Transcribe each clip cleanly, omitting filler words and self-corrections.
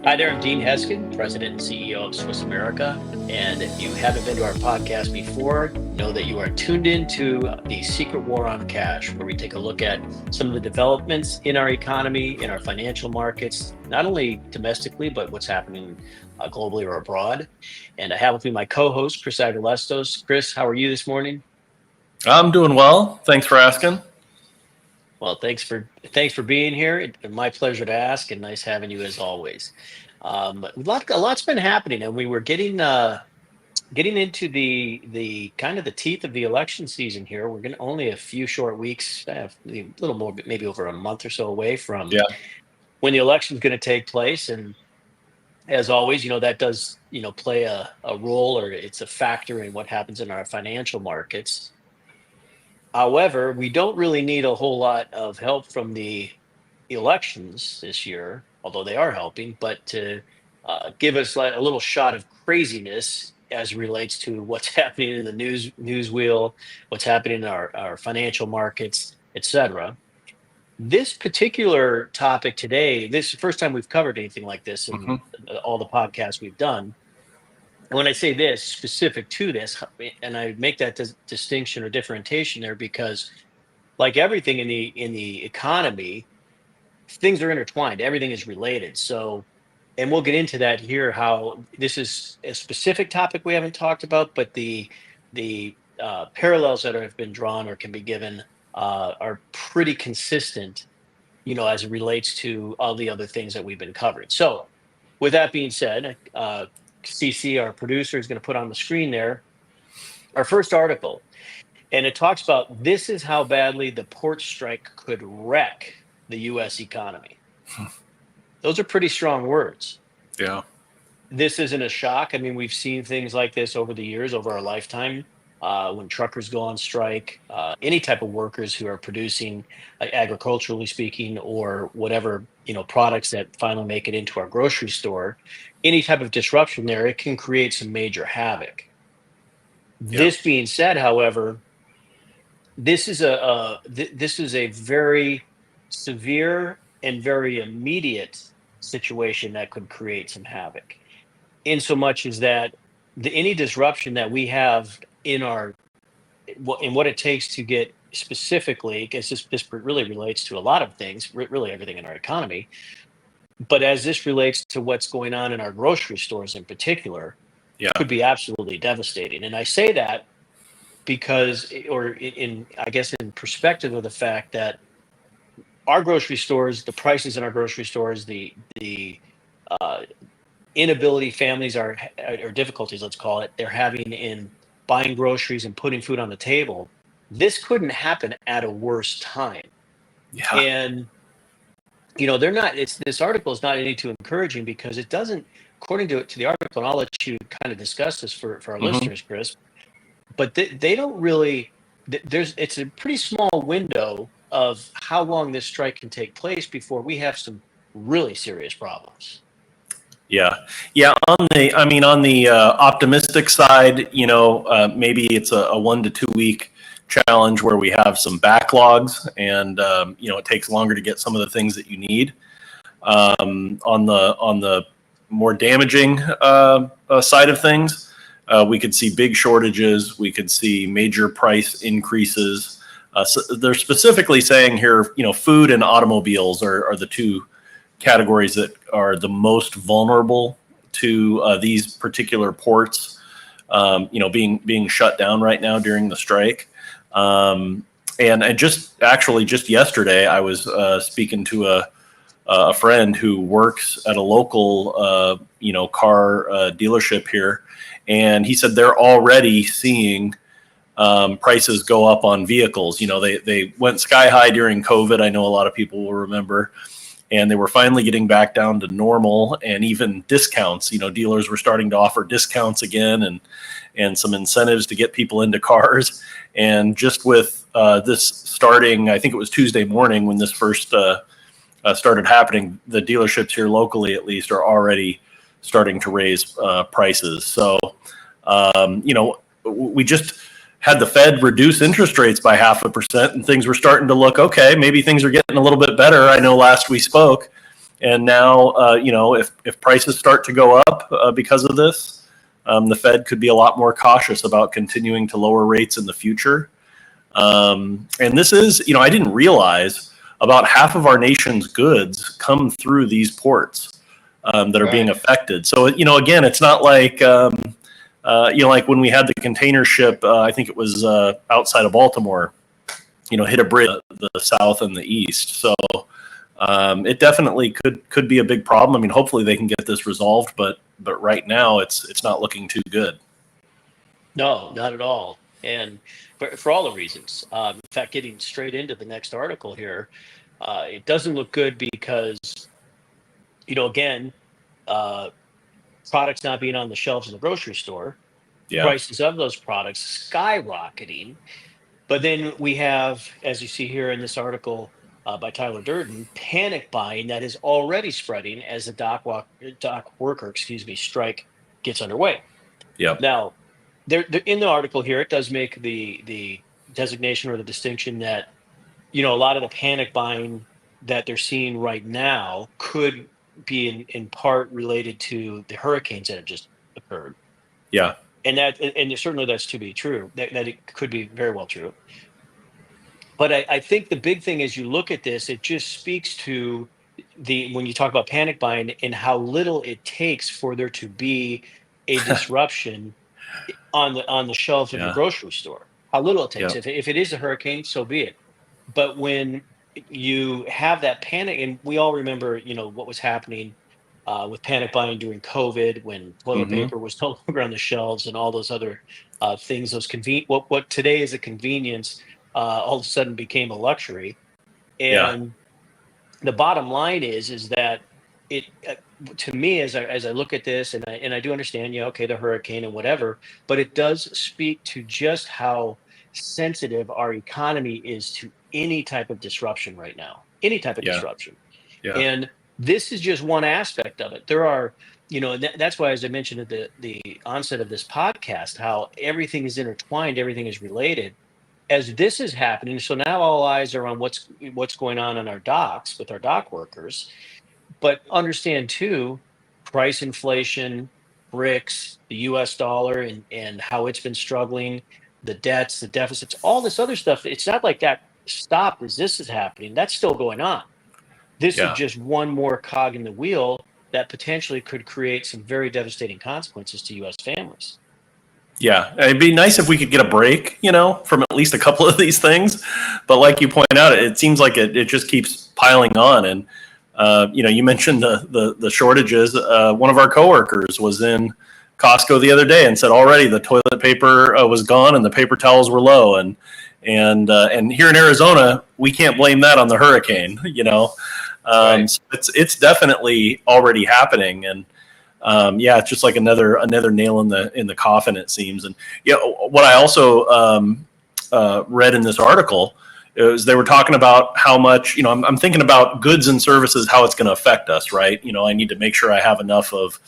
Hi there, I'm Dean Heskin, President and CEO of Swiss America. And if you haven't been to our podcast before, know that you are tuned into the Secret War on Cash, where we take a look at some of the developments in our economy, in our financial markets, not only domestically, but what's happening globally or abroad. And I have with me my co-host, Chris Agelastos. Chris, how are you this morning? I'm doing well. Thanks for asking. Well, thanks for being here. My pleasure to ask, and nice having you as always. A lot's been happening, and we were getting into the kind of the teeth of the election season here. We're going to only a few short weeks, a little more, maybe over a month or so away from Yeah. when the election is going to take place. And as always, that does play a role, or it's a factor in what happens in our financial markets. However, we don't really need a whole lot of help from the elections this year, although they are helping, but to give us like a little shot of craziness as it relates to what's happening in the news wheel, what's happening in our financial markets, etc. This particular topic today, this is the first time we've covered anything like this in hmm all the podcasts we've done. And when I say this specific to this, and I make that distinction or differentiation there because, like everything in the economy, things are intertwined. Everything is related. So, and we'll get into that here. How this is a specific topic we haven't talked about, but the parallels that have been drawn or can be given are pretty consistent. As it relates to all the other things that we've been covering. So, with that being said, CC, our producer, is going to put on the screen there our first article, and it talks about this is how badly the port strike could wreck the U.S. economy. Those are pretty strong words. Yeah. This isn't a shock. I mean, we've seen things like this over the years, over our lifetime. When truckers go on strike, any type of workers who are producing, agriculturally speaking, or whatever products that finally make it into our grocery store, any type of disruption there, it can create some major havoc. Yeah. This being said, however, this is a very severe and very immediate situation that could create some havoc. In so much as that any disruption that we have in what it takes to get specifically, because this really relates to a lot of things, really everything in our economy. But as this relates to what's going on in our grocery stores in particular, Yeah. could be absolutely devastating. And I say that because, or I guess in perspective of the fact that our grocery stores, the prices in our grocery stores, the uh, inability families are, or difficulties, let's call it, they're having in buying groceries and putting food on the table. This couldn't happen at a worse time. Yeah. And they're not. This article is not any too encouraging because it doesn't, according to the article, and I'll let you kind of discuss this for our hmm listeners, Chris. But they don't really. It's a pretty small window of how long this strike can take place before we have some really serious problems. Yeah. Yeah. On the optimistic side, maybe it's a 1 to 2 week challenge where we have some backlogs, and it takes longer to get some of the things that you need. On the more damaging side of things, we could see big shortages. We could see major price increases. So they're specifically saying here, food and automobiles are the two categories that are the most vulnerable to these particular ports, being shut down right now during the strike. And just yesterday, I was speaking to a friend who works at a local, car dealership here, and he said they're already seeing prices go up on vehicles. They went sky high during COVID. I know a lot of people will remember, and they were finally getting back down to normal, and even discounts. Dealers were starting to offer discounts again, and some incentives to get people into cars. And just with this starting, I think it was Tuesday morning when this first started happening, the dealerships here locally, at least, are already starting to raise prices. So, we just had the Fed reduce interest rates by 0.5%, and things were starting to look okay. Maybe things are getting a little bit better. I know last we spoke, And now, if prices start to go up because of this, the Fed could be a lot more cautious about continuing to lower rates in the future. And this is, I didn't realize about half of our nation's goods come through these ports that are being affected. So, again, it's not like, like when we had the container ship, I think it was outside of Baltimore, hit a bridge, the south and the east. So it definitely could be a big problem. I mean, hopefully they can get this resolved, but right now it's not looking too good. No, not at all. And for all the reasons. In fact, getting straight into the next article here, it doesn't look good because, again, uh, products not being on the shelves in the grocery store, Yeah. prices of those products skyrocketing. But then we have, as you see here in this article by Tyler Durden, panic buying that is already spreading as the dock worker, strike gets underway. Yeah. Now, in the article here, it does make the designation or the distinction that a lot of the panic buying that they're seeing right now could be in part related to the hurricanes that have just occurred. Yeah. And certainly that's to be true. That it could be very well true. But I think the big thing as you look at this, it just speaks to when you talk about panic buying and how little it takes for there to be a disruption on the shelves of your Yeah. grocery store. How little it takes. Yeah. If it is a hurricane, so be it. But when you have that panic, and we all remember, what was happening with panic buying during COVID, when toilet Mm-hmm. paper was no longer on the shelves, and all those other things. Those what today is a convenience, all of a sudden became a luxury. Yeah. And the bottom line is that it to me, as I look at this, and I do understand, okay, the hurricane and whatever, but it does speak to just how sensitive our economy is to any type of disruption right now, any type of Yeah. disruption. Yeah. And this is just one aspect of it. There are, and that's why, as I mentioned at the onset of this podcast, how everything is intertwined, everything is related. As this is happening, so now all eyes are on what's going on our docks with our dock workers. But understand too, price inflation, BRICS, the US dollar, and how it's been struggling, the debts, the deficits, all this other stuff. It's not like that stopped as this is happening. That's still going on. This is Yeah. just one more cog in the wheel that potentially could create some very devastating consequences to US families. Yeah, it'd be nice if we could get a break, from at least a couple of these things. But like you point out, it seems like it just keeps piling on. And you mentioned the shortages. One of our coworkers was in Costco the other day and said already the toilet paper was gone and the paper towels were low. And here in Arizona, we can't blame that on the hurricane. Right. So it's definitely already happening. And it's just like another nail in the coffin, it seems. And what I also read in this article is they were talking about how much, I'm thinking about goods and services, how it's going to affect us, right? I need to make sure I have enough of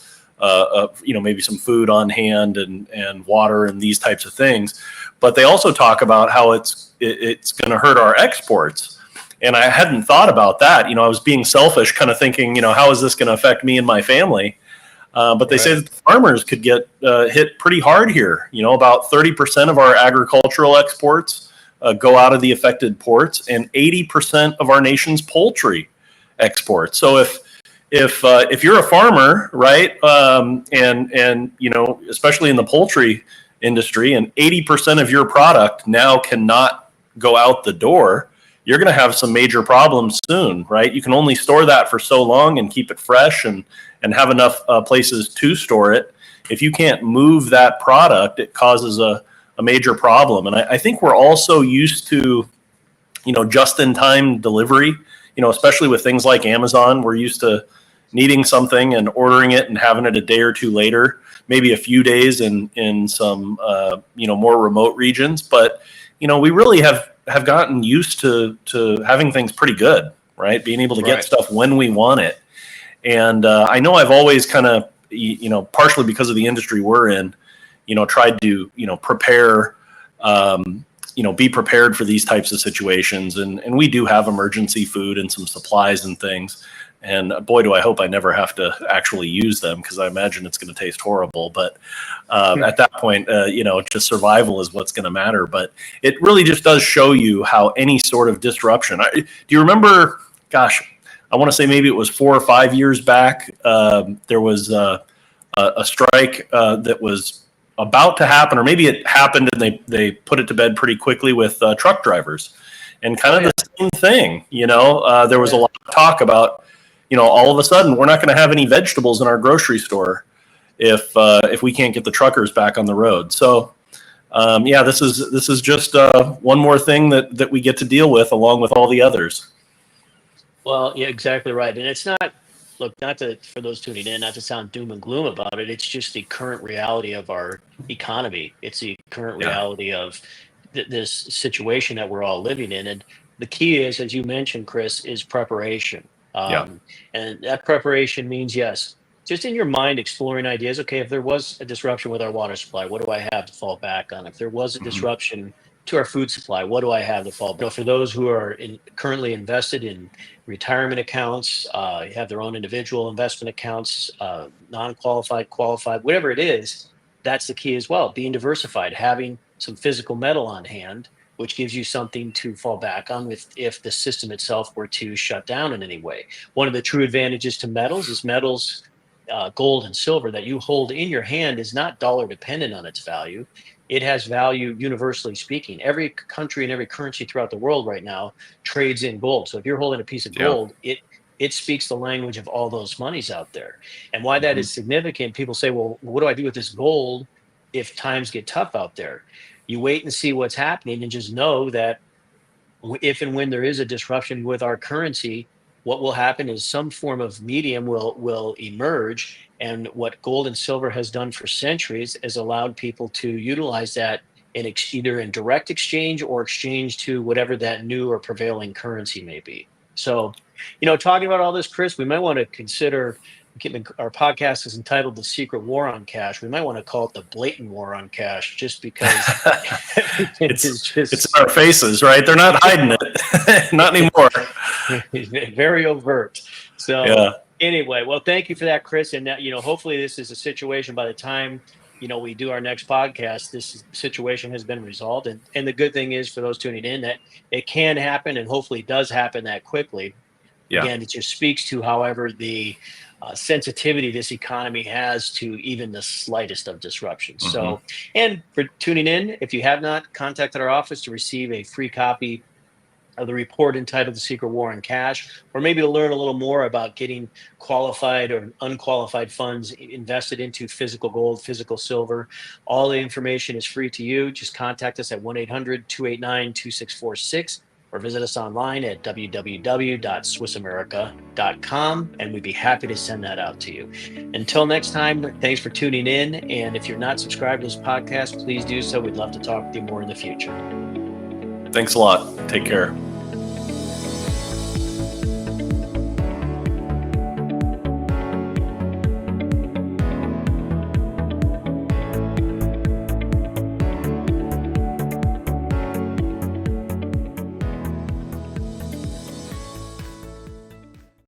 maybe some food on hand and water and these types of things. But they also talk about how it's going to hurt our exports. And I hadn't thought about that. I was being selfish, kind of thinking, how is this going to affect me and my family? But they say that the farmers could get hit pretty hard here. About 30% of our agricultural exports go out of the affected ports, and 80% of our nation's poultry exports. So if you're a farmer, right, and especially in the poultry industry, and 80% of your product now cannot go out the door, you're going to have some major problems soon, right? You can only store that for so long and keep it fresh and have enough places to store it. If you can't move that product, it causes a major problem. And I think we're also used to, just-in-time delivery, especially with things like Amazon. We're used to needing something and ordering it and having it a day or two later, maybe a few days in some, more remote regions. But, we really have gotten used to having things pretty good, right? Being able to get stuff when we want it. And I know I've always kind of, partially because of the industry we're in, tried to, prepare, be prepared for these types of situations. And we do have emergency food and some supplies and things. And boy, do I hope I never have to actually use them, because I imagine it's going to taste horrible. But at that point, just survival is what's going to matter. But it really just does show you how any sort of disruption. Do you remember, gosh, I want to say maybe it was 4 or 5 years back, there was a strike that was about to happen, or maybe it happened and they put it to bed pretty quickly with truck drivers. And kind of the same thing, there was a lot of talk about, all of a sudden we're not going to have any vegetables in our grocery store if we can't get the truckers back on the road. So, this is just one more thing that we get to deal with along with all the others. Well, yeah, exactly right. And it's not, look, for those tuning in, not to sound doom and gloom about it. It's just the current reality of our economy. It's the current reality of this situation that we're all living in. And the key is, as you mentioned, Chris, is preparation. And that preparation means, yes, just in your mind, exploring ideas. Okay, if there was a disruption with our water supply, what do I have to fall back on? If there was a disruption to our food supply, what do I have to fall back? For those who are currently invested in retirement accounts, have their own individual investment accounts, non-qualified, qualified, whatever it is, that's the key as well. Being diversified, having some physical metal on hand, which gives you something to fall back on if the system itself were to shut down in any way. One of the true advantages to metals is gold and silver that you hold in your hand is not dollar dependent on its value. It has value universally speaking. Every country and every currency throughout the world right now trades in gold. So if you're holding a piece of gold, it speaks the language of all those monies out there. And why that is significant, people say, well, what do I do with this gold if times get tough out there? You wait and see what's happening and just know that if and when there is a disruption with our currency, what will happen is some form of medium will emerge. And what gold and silver has done for centuries is allowed people to utilize that either in direct exchange or exchange to whatever that new or prevailing currency may be. So, talking about all this, Chris, we might want to consider, our podcast is entitled The Secret War on Cash. We might want to call it the Blatant War on Cash, just because it's in our faces, right? They're not hiding it. Not anymore. Very overt. So anyway, well, thank you for that, Chris. And hopefully this is a situation by the time we do our next podcast, this situation has been resolved. And the good thing is for those tuning in that it can happen, and hopefully does happen that quickly. Again, it just speaks to, however, the sensitivity this economy has to even the slightest of disruption. So, and for tuning in, if you have not contacted our office to receive a free copy of the report entitled The Secret War on Cash, or maybe to learn a little more about getting qualified or unqualified funds invested into physical gold, physical silver, all the information is free to you. Just contact us at 1-800-289-2646. or visit us online at www.swissamerica.com, and we'd be happy to send that out to you. Until next time, thanks for tuning in. And if you're not subscribed to this podcast, please do so. We'd love to talk with you more in the future. Thanks a lot. Take care.